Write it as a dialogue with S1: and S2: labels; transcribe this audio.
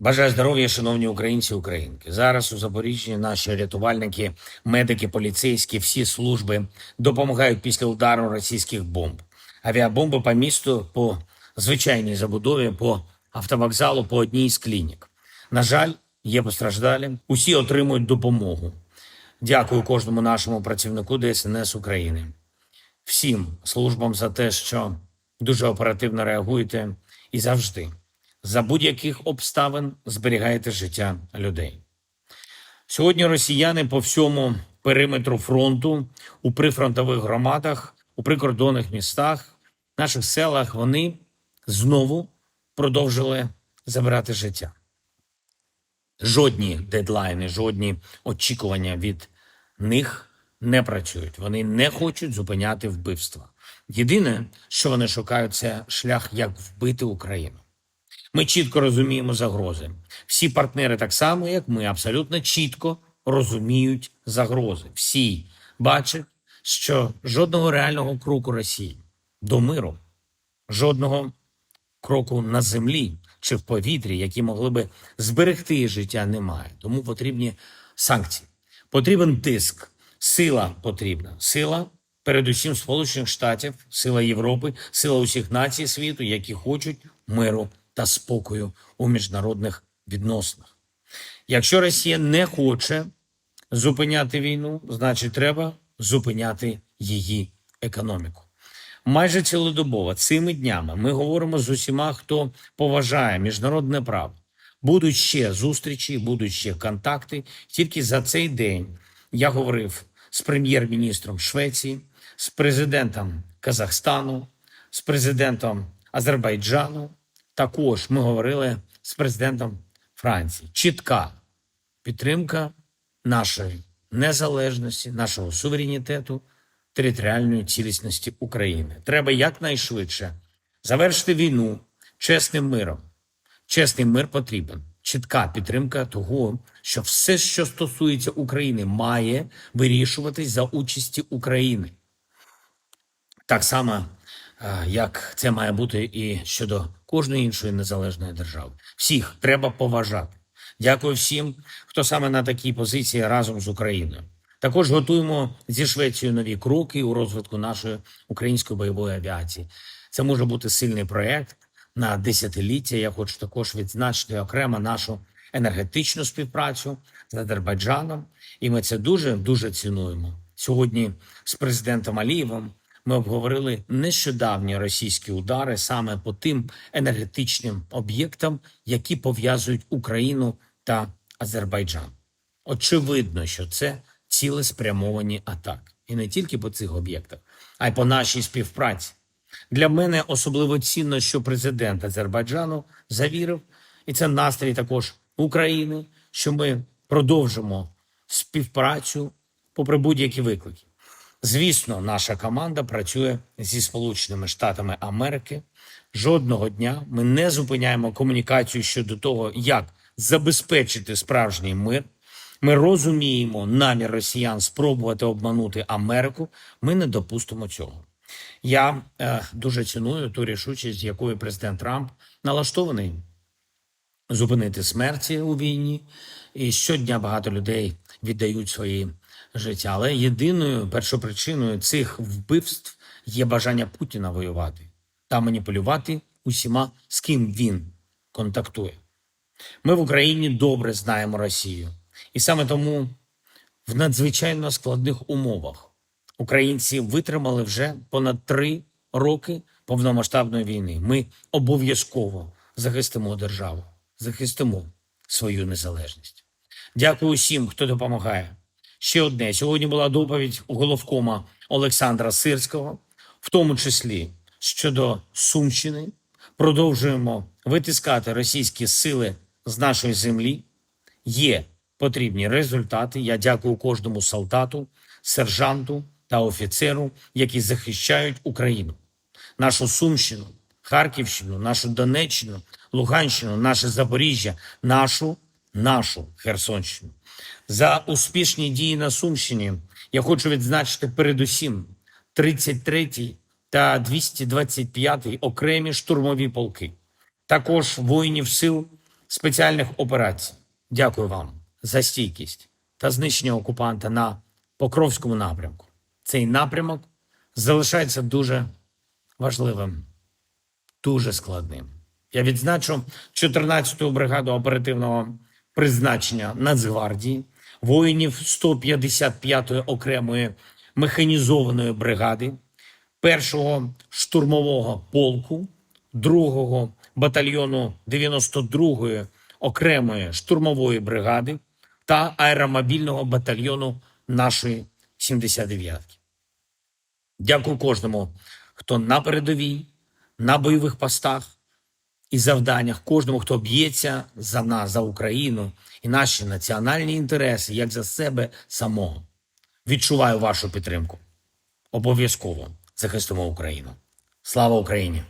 S1: Бажаю здоров'я, шановні українці і українки. Зараз у Запоріжжі наші рятувальники, медики, поліцейські, всі служби допомагають після удару російських бомб. Авіабомби по місту, по звичайній забудові, по автовокзалу, по одній з клінік. На жаль, є постраждалі. Усі отримують допомогу. Дякую кожному нашому працівнику ДСНС України. Всім службам за те, що дуже оперативно реагуєте і завжди за будь-яких обставин зберігаєте життя людей. Сьогодні росіяни по всьому периметру фронту, у прифронтових громадах, у прикордонних містах, наших селах, вони знову продовжили забирати життя. Жодні дедлайни, жодні очікування від них не працюють. Вони не хочуть зупиняти вбивства. Єдине, що вони шукають, це шлях, як вбити Україну. Ми чітко розуміємо загрози. Всі партнери так само, як ми, абсолютно чітко розуміють загрози. Всі бачать, що жодного реального кроку Росії до миру, жодного кроку на землі чи в повітрі, які могли би зберегти життя, немає. Тому потрібні санкції. Потрібен тиск, сила потрібна. Сила передусім Сполучених Штатів, сила Європи, сила усіх націй світу, які хочуть миру та спокою у міжнародних відносинах. Якщо Росія не хоче зупиняти війну, значить треба зупиняти її економіку. Майже цілодобово цими днями ми говоримо з усіма, хто поважає міжнародне право. Будуть ще зустрічі, будуть ще контакти. Тільки за цей день я говорив з прем'єр-міністром Швеції, з президентом Казахстану, з президентом Азербайджану. Також ми говорили з президентом Франції. Чітка підтримка нашої незалежності, нашого суверенітету, територіальної цілісності України. Треба якнайшвидше завершити війну чесним миром. Чесний мир потрібен. Чітка підтримка того, що все, що стосується України, має вирішуватись за участі України. Так само, як це має бути і щодо кожної іншої незалежної держави. Всіх треба поважати. Дякую всім, хто саме на такій позиції разом з Україною. Також готуємо зі Швецією нові кроки у розвитку нашої української бойової авіації. Це може бути сильний проєкт на десятиліття. Я хочу також відзначити окремо нашу енергетичну співпрацю з Азербайджаном. І ми це дуже цінуємо. Сьогодні з президентом Алієвим ми обговорили нещодавні російські удари саме по тим енергетичним об'єктам, які пов'язують Україну та Азербайджан. Очевидно, що це цілеспрямовані атаки. І не тільки по цих об'єктах, а й по нашій співпраці. Для мене особливо цінно, що президент Азербайджану завірив, і це настрій також України, що ми продовжимо співпрацю попри будь-які виклики. Звісно, наша команда працює зі Сполученими Штатами Америки. Жодного дня ми не зупиняємо комунікацію щодо того, як забезпечити справжній мир. Ми розуміємо намір росіян спробувати обманути Америку. Ми не допустимо цього. Я дуже ціную ту рішучість, з якою президент Трамп налаштований зупинити смерті у війні. І щодня багато людей віддають свої життя. Але єдиною першопричиною цих вбивств є бажання Путіна воювати та маніпулювати усіма, з ким він контактує. Ми в Україні добре знаємо Росію. І саме тому в надзвичайно складних умовах українці витримали вже понад 3 роки повномасштабної війни. Ми обов'язково захистимо державу, захистимо свою незалежність. Дякую усім, хто допомагає. Ще одне. Сьогодні була доповідь у головкома Олександра Сирського, в тому числі щодо Сумщини. Продовжуємо витискати російські сили з нашої землі. Є потрібні результати. Я дякую кожному солдату, сержанту та офіцеру, які захищають Україну. Нашу Сумщину, Харківщину, нашу Донеччину, Луганщину, наше Запоріжжя, нашу Херсонщину. За успішні дії на Сумщині я хочу відзначити передусім 33-й та 225-й окремі штурмові полки. Також воїнів сил спеціальних операцій. Дякую вам за стійкість та знищення окупанта на Покровському напрямку. Цей напрямок залишається дуже важливим, дуже складним. Я відзначу 14-ту бригаду оперативного призначення Нацгвардії, воїнів 155-ї окремої механізованої бригади, 1-го штурмового полку, 2-го батальйону 92-ї окремої штурмової бригади та аеромобільного батальйону нашої 79-ки. Дякую кожному, хто на передовій, на бойових постах і завданнях, кожному, хто б'ється за нас, за Україну і наші національні інтереси, як за себе самого. Відчуваю вашу підтримку. Обов'язково захистимо Україну. Слава Україні!